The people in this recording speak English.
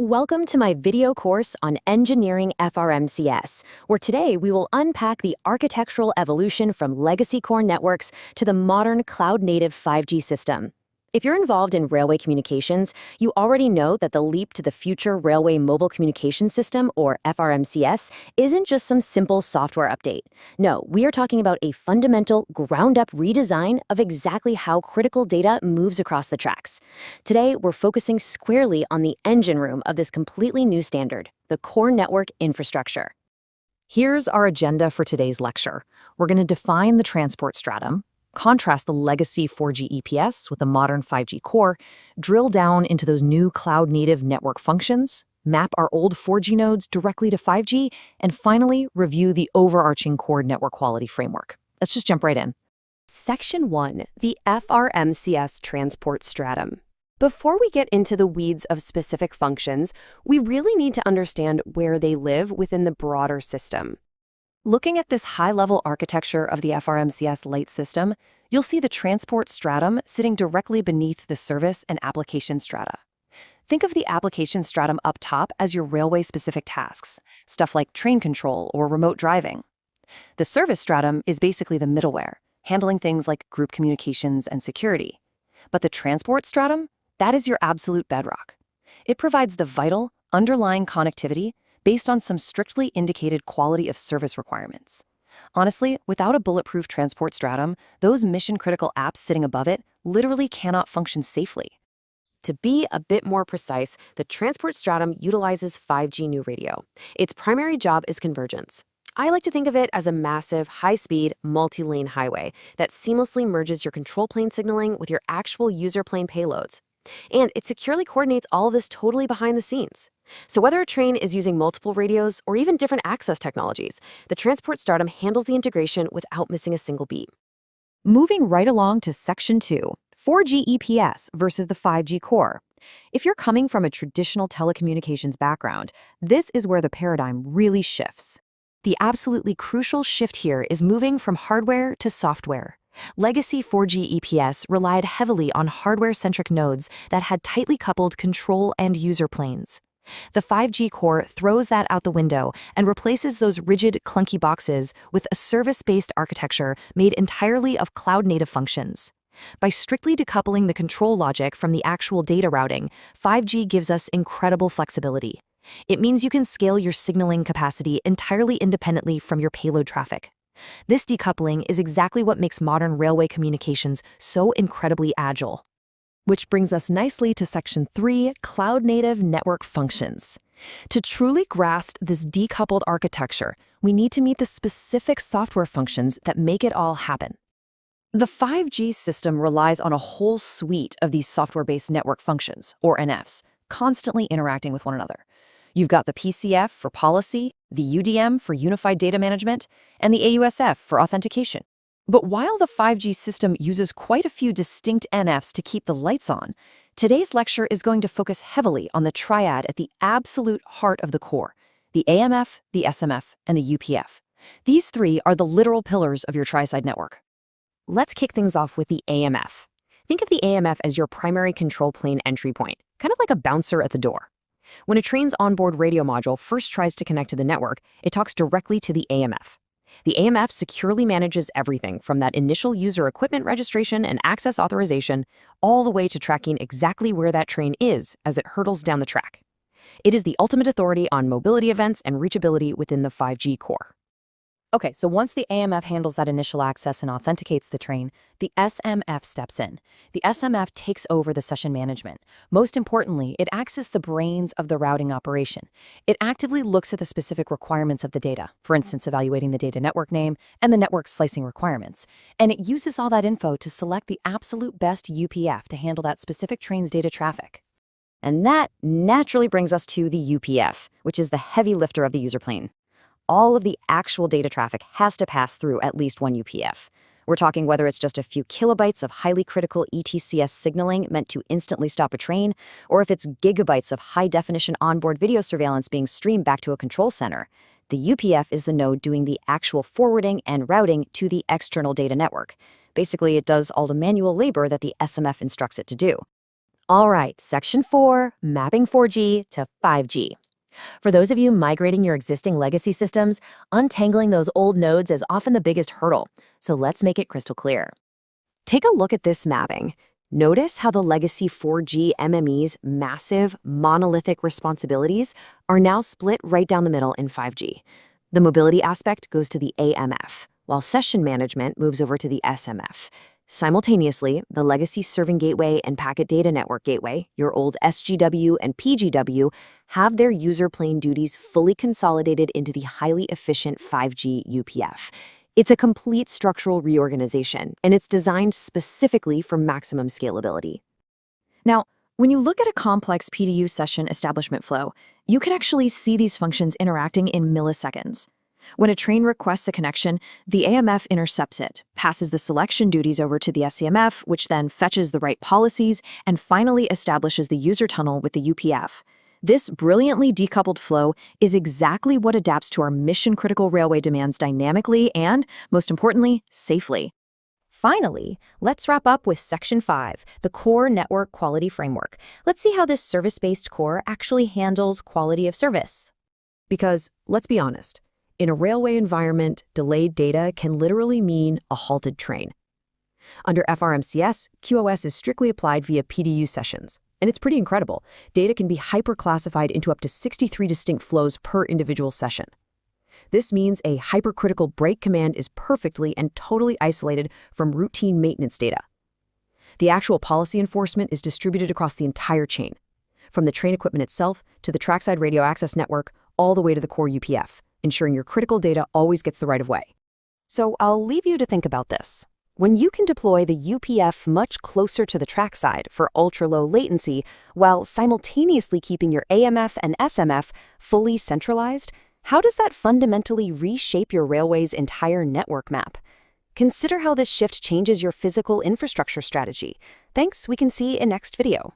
Welcome to my video course on engineering FRMCS, where today we will unpack the architectural evolution from legacy core networks to the modern cloud-native 5G system. If you're involved in railway communications, you already know that the leap to the future Railway Mobile Communication System, or FRMCS, isn't just some simple software update. No, we are talking about a fundamental, ground-up redesign of exactly how critical data moves across the tracks. Today, we're focusing squarely on the engine room of this completely new standard, the core network infrastructure. Here's our agenda for today's lecture. We're going to define the transport stratum, contrast the legacy 4G EPS with the modern 5G core, drill down into those new cloud-native network functions, map our old 4G nodes directly to 5G, and finally review the overarching core network quality framework. Let's just jump right in. Section 1, the FRMCS transport stratum. Before we get into the weeds of specific functions, we really need to understand where they live within the broader system. Looking at this high-level architecture of the FRMCS light system, you'll see the transport stratum sitting directly beneath the service and application strata. Think of the application stratum up top as your railway-specific tasks, stuff like train control or remote driving. The service stratum is basically the middleware, handling things like group communications and security. But the transport stratum, that is your absolute bedrock. It provides the vital, underlying connectivity based on some strictly indicated quality of service requirements. Honestly, without a bulletproof transport stratum, those mission-critical apps sitting above it literally cannot function safely. To be a bit more precise, the transport stratum utilizes 5G new radio. Its primary job is convergence. I like to think of it as a massive, high-speed, multi-lane highway that seamlessly merges your control plane signaling with your actual user plane payloads. And it securely coordinates all of this totally behind the scenes. So whether a train is using multiple radios or even different access technologies, the transport stratum handles the integration without missing a single beat. Moving right along to Section 2, 4G EPS versus the 5G core. If you're coming from a traditional telecommunications background, this is where the paradigm really shifts. The absolutely crucial shift here is moving from hardware to software. Legacy 4G EPS relied heavily on hardware-centric nodes that had tightly coupled control and user planes. The 5G core throws that out the window and replaces those rigid, clunky boxes with a service-based architecture made entirely of cloud-native functions. By strictly decoupling the control logic from the actual data routing, 5G gives us incredible flexibility. It means you can scale your signaling capacity entirely independently from your payload traffic. This decoupling is exactly what makes modern railway communications so incredibly agile. Which brings us nicely to Section 3, Cloud-Native Network Functions. To truly grasp this decoupled architecture, we need to meet the specific software functions that make it all happen. The 5G system relies on a whole suite of these software-based network functions, or NFs, constantly interacting with one another. You've got the PCF for policy, the UDM for unified data management, and the AUSF for authentication. But while the 5G system uses quite a few distinct NFs to keep the lights on, today's lecture is going to focus heavily on the triad at the absolute heart of the core, the AMF, the SMF, and the UPF. These three are the literal pillars of your tri-side network. Let's kick things off with the AMF. Think of the AMF as your primary control plane entry point, kind of like a bouncer at the door. When a train's onboard radio module first tries to connect to the network, it talks directly to the AMF. The AMF securely manages everything from that initial user equipment registration and access authorization all the way to tracking exactly where that train is as it hurtles down the track. It is the ultimate authority on mobility events and reachability within the 5G core. Okay, so once the AMF handles that initial access and authenticates the train, the SMF steps in. The SMF takes over the session management. Most importantly, it acts as the brains of the routing operation. It actively looks at the specific requirements of the data, for instance, evaluating the data network name and the network slicing requirements. And it uses all that info to select the absolute best UPF to handle that specific train's data traffic. And that naturally brings us to the UPF, which is the heavy lifter of the user plane. All of the actual data traffic has to pass through at least one UPF. We're talking whether it's just a few kilobytes of highly critical ETCS signaling meant to instantly stop a train, or if it's gigabytes of high-definition onboard video surveillance being streamed back to a control center. The UPF is the node doing the actual forwarding and routing to the external data network. Basically, it does all the manual labor that the SMF instructs it to do. All right, Section 4, mapping 4G to 5G. For those of you migrating your existing legacy systems, untangling those old nodes is often the biggest hurdle, so let's make it crystal clear. Take a look at this mapping. Notice how the legacy 4G MME's massive, monolithic responsibilities are now split right down the middle in 5G. The mobility aspect goes to the AMF, while session management moves over to the SMF. Simultaneously, the legacy serving gateway and packet data network gateway, your old SGW and PGW, have their user plane duties fully consolidated into the highly efficient 5G UPF. It's a complete structural reorganization, and it's designed specifically for maximum scalability. Now, when you look at a complex PDU session establishment flow, you can actually see these functions interacting in milliseconds. When a train requests a connection, the AMF intercepts it, passes the selection duties over to the SCMF, which then fetches the right policies, and finally establishes the user tunnel with the UPF. This brilliantly decoupled flow is exactly what adapts to our mission-critical railway demands dynamically and, most importantly, safely. Finally, let's wrap up with Section 5, the Core Network Quality Framework. Let's see how this service-based core actually handles quality of service. Because, let's be honest, in a railway environment, delayed data can literally mean a halted train. Under FRMCS, QoS is strictly applied via PDU sessions. And it's pretty incredible. Data can be hyper-classified into up to 63 distinct flows per individual session. This means a hypercritical break command is perfectly and totally isolated from routine maintenance data. The actual policy enforcement is distributed across the entire chain, from the train equipment itself to the trackside radio access network, all the way to the core UPF, ensuring your critical data always gets the right of way. So I'll leave you to think about this. When you can deploy the UPF much closer to the trackside for ultra-low latency while simultaneously keeping your AMF and SMF fully centralized, how does that fundamentally reshape your railway's entire network map? Consider how this shift changes your physical infrastructure strategy. Thanks, we can see in next video.